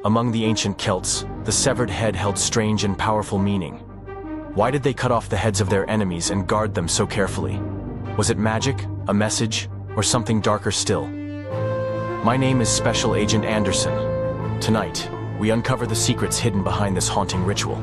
Among the ancient Celts, the severed head held strange and powerful meaning. Why did they cut off the heads of their enemies and guard them so carefully? Was it magic, a message, or something darker still? My name is Special Agent Anderson. Tonight, we uncover the secrets hidden behind this haunting ritual.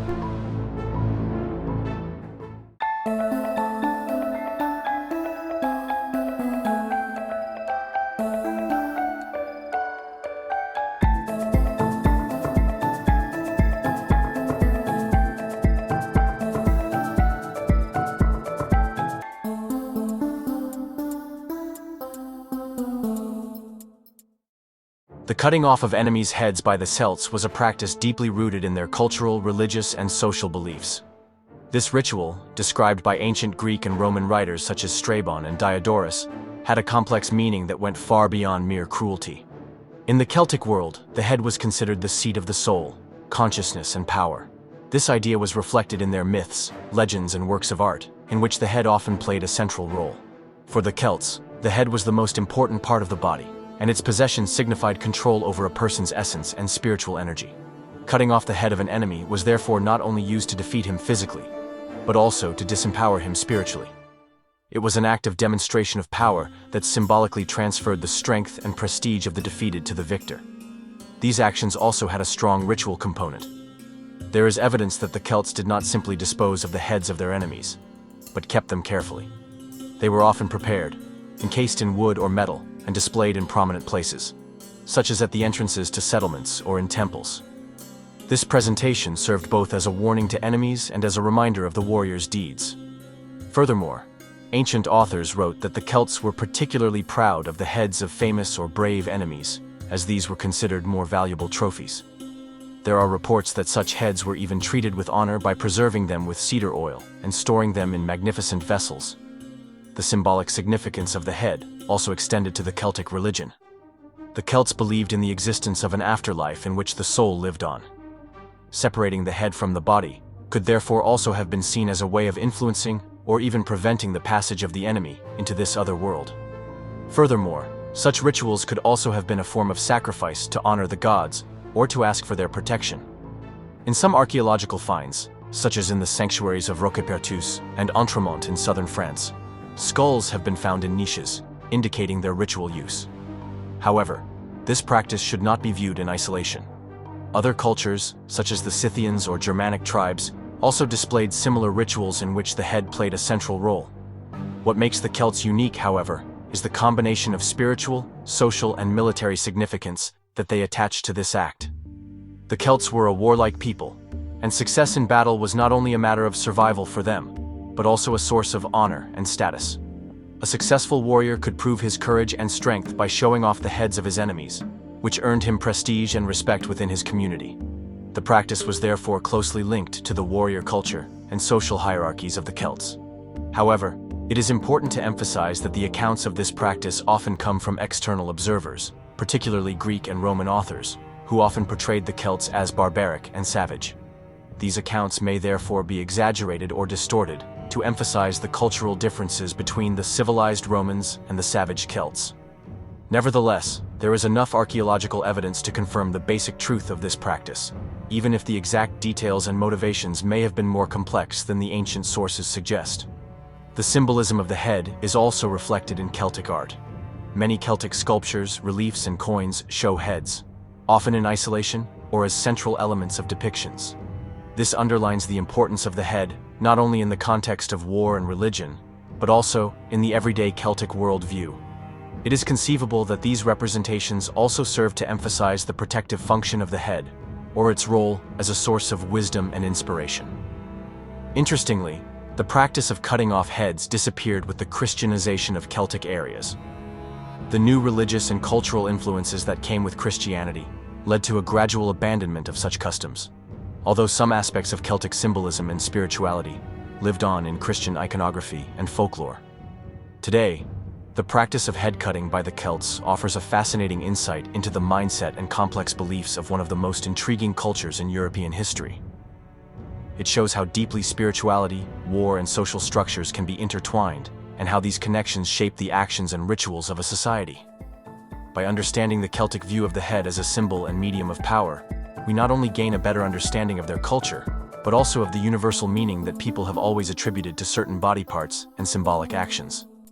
The cutting off of enemies' heads by the Celts was a practice deeply rooted in their cultural, religious, and social beliefs. This ritual, described by ancient Greek and Roman writers such as Strabon and Diodorus, had a complex meaning that went far beyond mere cruelty. In the Celtic world, the head was considered the seat of the soul, consciousness, and power. This idea was reflected in their myths, legends, and works of art, in which the head often played a central role. For the Celts, the head was the most important part of the body, and its possession signified control over a person's essence and spiritual energy. Cutting off the head of an enemy was therefore not only used to defeat him physically, but also to disempower him spiritually. It was an act of demonstration of power that symbolically transferred the strength and prestige of the defeated to the victor. These actions also had a strong ritual component. There is evidence that the Celts did not simply dispose of the heads of their enemies, but kept them carefully. They were often prepared, encased in wood or metal, and displayed in prominent places, such as at the entrances to settlements or in temples. This presentation served both as a warning to enemies and as a reminder of the warrior's deeds. Furthermore, ancient authors wrote that the Celts were particularly proud of the heads of famous or brave enemies, as these were considered more valuable trophies. There are reports that such heads were even treated with honor by preserving them with cedar oil and storing them in magnificent vessels. The symbolic significance of the head also extended to the Celtic religion. The Celts believed in the existence of an afterlife in which the soul lived on. Separating the head from the body could therefore also have been seen as a way of influencing or even preventing the passage of the enemy into this other world. Furthermore, such rituals could also have been a form of sacrifice to honor the gods or to ask for their protection. In some archaeological finds, such as in the sanctuaries of Roquepertuse and Entremont in southern France, skulls have been found in niches, indicating their ritual use. However, this practice should not be viewed in isolation. Other cultures, such as the Scythians or Germanic tribes, also displayed similar rituals in which the head played a central role. What makes the Celts unique, however, is the combination of spiritual, social, and military significance that they attached to this act. The Celts were a warlike people, and success in battle was not only a matter of survival for them, but also a source of honor and status. A successful warrior could prove his courage and strength by showing off the heads of his enemies, which earned him prestige and respect within his community. The practice was therefore closely linked to the warrior culture and social hierarchies of the Celts. However, it is important to emphasize that the accounts of this practice often come from external observers, particularly Greek and Roman authors, who often portrayed the Celts as barbaric and savage. These accounts may therefore be exaggerated or distorted to emphasize the cultural differences between the civilized Romans and the savage Celts. Nevertheless, there is enough archaeological evidence to confirm the basic truth of this practice, even if the exact details and motivations may have been more complex than the ancient sources suggest. The symbolism of the head is also reflected in Celtic art. Many Celtic sculptures, reliefs, and coins show heads, often in isolation or as central elements of depictions. This underlines the importance of the head, not only in the context of war and religion, but also in the everyday Celtic worldview. It is conceivable that these representations also serve to emphasize the protective function of the head, or its role as a source of wisdom and inspiration. Interestingly, the practice of cutting off heads disappeared with the Christianization of Celtic areas. The new religious and cultural influences that came with Christianity led to a gradual abandonment of such customs, although some aspects of Celtic symbolism and spirituality lived on in Christian iconography and folklore. Today, the practice of head cutting by the Celts offers a fascinating insight into the mindset and complex beliefs of one of the most intriguing cultures in European history. It shows how deeply spirituality, war, and social structures can be intertwined, and how these connections shape the actions and rituals of a society. By understanding the Celtic view of the head as a symbol and medium of power, we not only gain a better understanding of their culture, but also of the universal meaning that people have always attributed to certain body parts and symbolic actions.